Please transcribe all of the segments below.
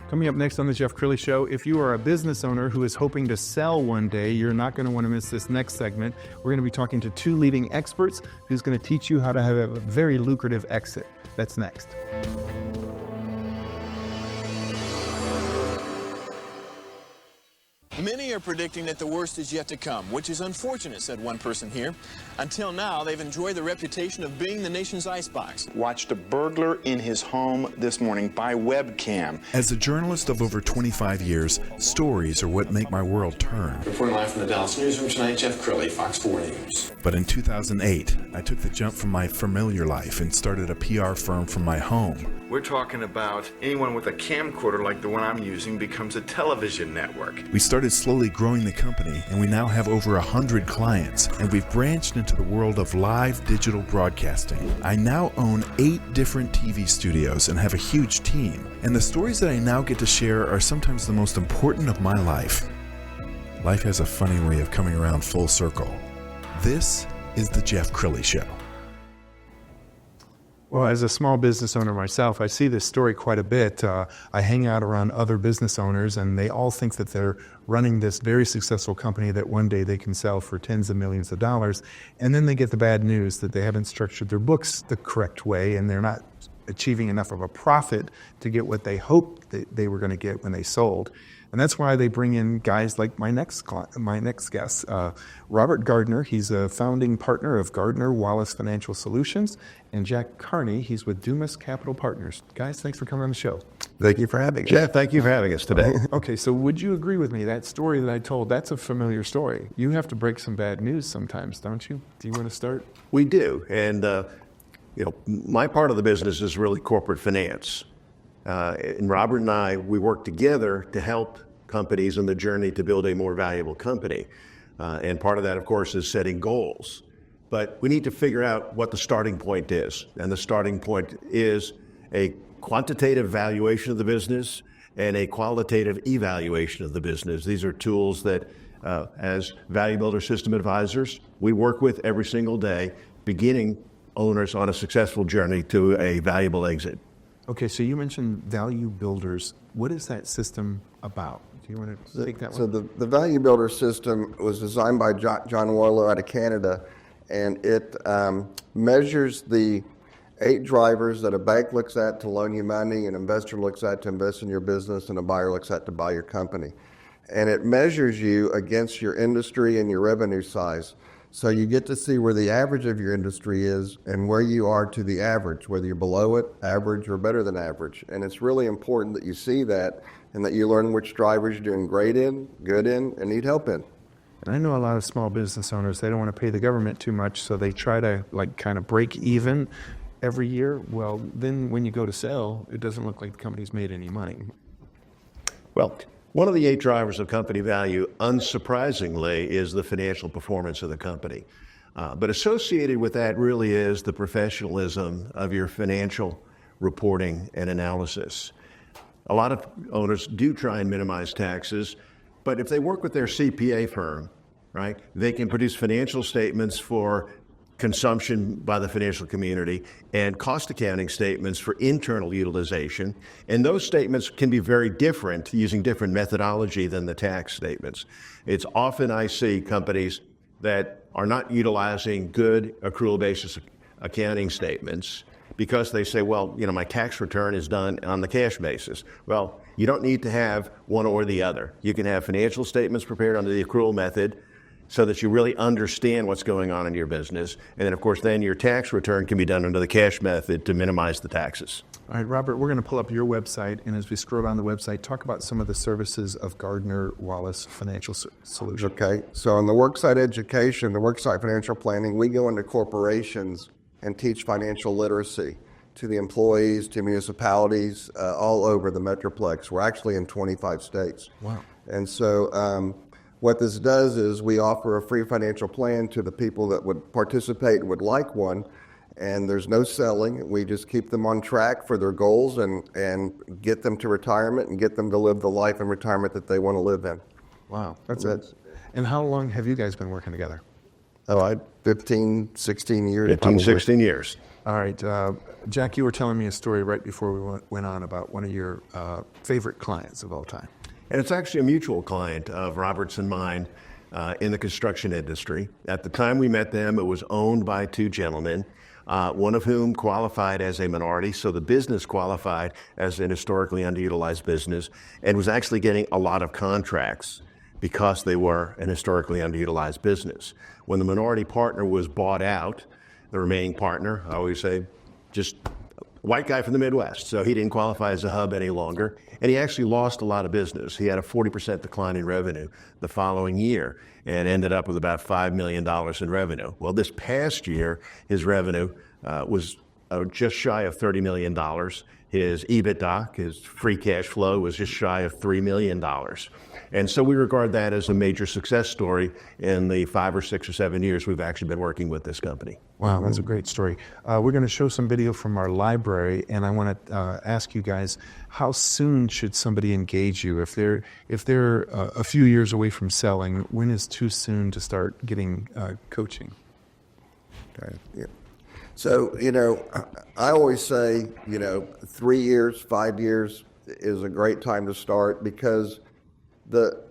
Coming up next on the Jeff Crilley Show, if you are a business owner who is hoping to sell one day, you're not going to want to miss this next segment. We're going to be talking to two leading experts who's going to teach you how to have a very lucrative exit. That's next. Many are predicting that the worst is yet to come, which is unfortunate, said one person here. Until now, they've enjoyed the reputation of being the nation's icebox. Watched a burglar in his home this morning by webcam. As a journalist of over 25 years, stories are what make my world turn. Reporting live from the Dallas newsroom tonight, Jeff Kearney, Fox 4 News. But in 2008, I took the jump from my familiar life and started a PR firm from my home. We're talking about anyone with a camcorder like the one I'm using becomes a television network. We started slowly growing the company, and we now have over 100 clients, and we've branched into the world of live digital broadcasting. I now own 8 different TV studios and have a huge team, and the stories that I now get to share are sometimes the most important of my life. Life has a funny way of coming around full circle. This is the Jeff Crilley Show. Well, as a small business owner myself, I see this story quite a bit. I hang out around other business owners, and they all think that they're running this very successful company that one day they can sell for tens of millions of dollars. And then they get the bad news that they haven't structured their books the correct way, and they're not achieving enough of a profit to get what they hoped they were going to get when they sold. And that's why they bring in guys like my next guest, Robert Gardner. He's a founding partner of Gardner Wallace Financial Solutions. And Jack Kearney, he's with Dumas Capital Partners. Guys, thanks for coming on the show. Thank you for having us. Jeff, thank you for having us today. Okay, so would you agree with me? That story that I told, that's a familiar story. You have to break some bad news sometimes, don't you? Do you want to start? We do. And, my part of the business is really corporate finance. And Robert and I, we work together to help companies in the journey to build a more valuable company. And part of that, of course, is setting goals. But we need to figure out what the starting point is. And the starting point is a quantitative valuation of the business and a qualitative evaluation of the business. These are tools that, as Value Builder System advisors, we work with every single day, beginning owners on a successful journey to a valuable exit. Okay, so you mentioned Value Builders. What is that system about? Do you want to take that one? So the Value Builder system was designed by John Warlow out of Canada, and it measures the 8 drivers that a bank looks at to loan you money, an investor looks at to invest in your business, and a buyer looks at to buy your company. And it measures you against your industry and your revenue size. So you get to see where the average of your industry is and where you are to the average, whether you're below it, average, or better than average. And it's really important that you see that and that you learn which drivers you're doing great in, good in, and need help in. And I know a lot of small business owners, they don't want to pay the government too much, so they try to kind of break even every year. Well, then when you go to sell, it doesn't look like the company's made any money. Well, one of the 8 drivers of company value, unsurprisingly, is the financial performance of the company. But associated with that really is the professionalism of your financial reporting and analysis. A lot of owners do try and minimize taxes, but if they work with their CPA firm, right, they can produce financial statements for consumption by the financial community and cost accounting statements for internal utilization. And those statements can be very different using different methodology than the tax statements. It's often I see companies that are not utilizing good accrual basis accounting statements because they say, well, my tax return is done on the cash basis. Well, you don't need to have one or the other. You can have financial statements prepared under the accrual method so that you really understand what's going on in your business. And then, of course, then your tax return can be done under the cash method to minimize the taxes. All right, Robert, we're going to pull up your website, and as we scroll down the website, talk about some of the services of Gardner Wallace Financial Solutions. Okay, so in the worksite education, the worksite financial planning, we go into corporations and teach financial literacy to the employees, to municipalities, all over the Metroplex. We're actually in 25 states. Wow. And so what this does is we offer a free financial plan to the people that would participate and would like one, and there's no selling. We just keep them on track for their goals and get them to retirement and get them to live the life in retirement that they want to live in. Wow. That's it. And how long have you guys been working together? 15, 16 years. 15, probably. 16 years. All right, Jack, you were telling me a story right before we went on about one of your favorite clients of all time. And it's actually a mutual client of Robert's and mine in the construction industry. At the time we met them, it was owned by two gentlemen, one of whom qualified as a minority, so the business qualified as an historically underutilized business, and was actually getting a lot of contracts because they were an historically underutilized business. When the minority partner was bought out, the remaining partner, I always say, just a white guy from the Midwest, so he didn't qualify as a hub any longer, and he actually lost a lot of business. He had a 40% decline in revenue the following year and ended up with about $5 million in revenue. Well, this past year, his revenue was just shy of $30 million. His EBITDA, his free cash flow, was just shy of $3 million. And so we regard that as a major success story in the 5 or 6 or 7 years we've actually been working with this company. Wow, that's a great story. We're going to show some video from our library, and I want to ask you guys, how soon should somebody engage you? If they're a few years away from selling, when is too soon to start getting coaching? Okay. Yeah. So, I always say, 3 years, 5 years is a great time to start, because the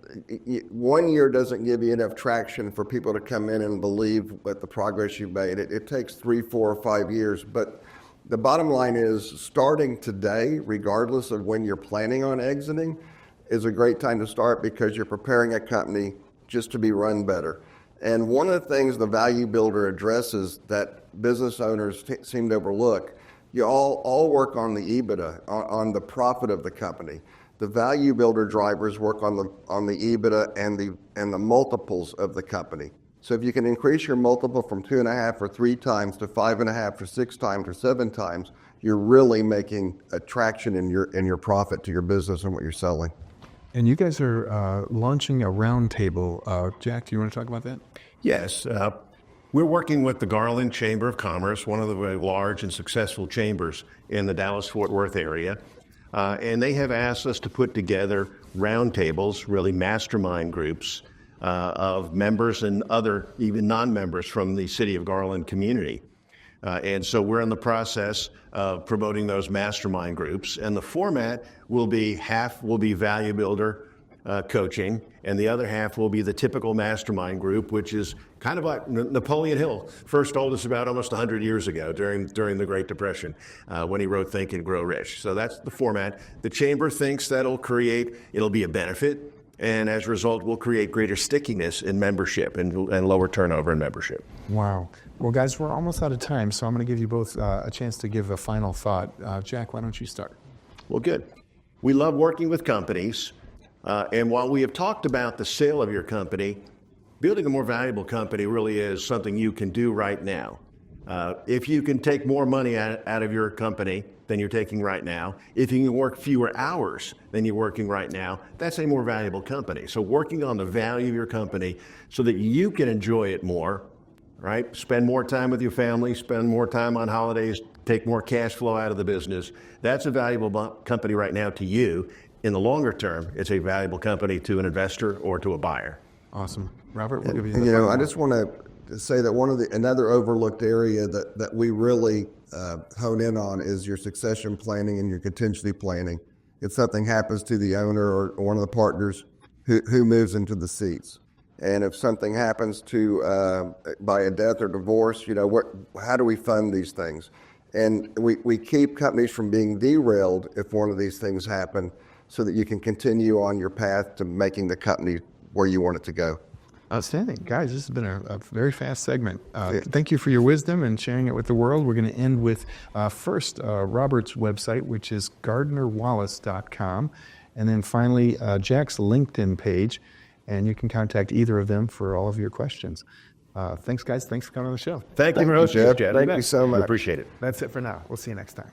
1 year doesn't give you enough traction for people to come in and believe with the progress you've made. It takes 3, 4, or 5 years. But the bottom line is, starting today, regardless of when you're planning on exiting, is a great time to start, because you're preparing a company just to be run better. And one of the things the Value Builder addresses that business owners seem to overlook, you all work on the EBITDA, on the profit of the company. The Value Builder drivers work on the EBITDA and the multiples of the company. So if you can increase your multiple from 2.5 or 3 times to 5.5 or 6 times or 7 times, you're really making a traction in your profit to your business and what you're selling. And you guys are launching a roundtable. Jack, do you want to talk about that? Yes. We're working with the Garland Chamber of Commerce, one of the very large and successful chambers in the Dallas-Fort Worth area. And they have asked us to put together roundtables, really mastermind groups of members and other, even non-members from the City of Garland community. And so we're in the process of promoting those mastermind groups. And the format will be half will be Value Builder coaching, and the other half will be the typical mastermind group, which is kind of like Napoleon Hill first told us about almost 100 years ago during the Great Depression when he wrote Think and Grow Rich. So that's the format. The chamber thinks it'll be a benefit, and as a result, will create greater stickiness in membership and lower turnover in membership. Wow. Well, guys, we're almost out of time, so I'm going to give you both a chance to give a final thought. Jack, why don't you start? Well, good. We love working with companies, and while we have talked about the sale of your company, building a more valuable company really is something you can do right now. If you can take more money out of your company than you're taking right now, if you can work fewer hours than you're working right now, that's a more valuable company. So working on the value of your company so that you can enjoy it more, right? Spend more time with your family, spend more time on holidays, take more cash flow out of the business. That's a valuable company right now to you. In the longer term, it's a valuable company to an investor or to a buyer. Awesome. Robert, we'll give you the I just want to say that another overlooked area that we really hone in on is your succession planning and your contingency planning. If something happens to the owner or one of the partners, who moves into the seats? And if something happens by a death or divorce, how do we fund these things? And we keep companies from being derailed if one of these things happen, so that you can continue on your path to making the company where you want it to go. Outstanding. Guys, this has been a very fast segment. Thank you for your wisdom and sharing it with the world. We're going to end with first Robert's website, which is GardnerWallace.com, and then finally Jack's LinkedIn page, and you can contact either of them for all of your questions. Thanks, guys. Thanks for coming on the show. Thank you for hosting us, Jeff. Thank you so much. We appreciate it. That's it for now. We'll see you next time.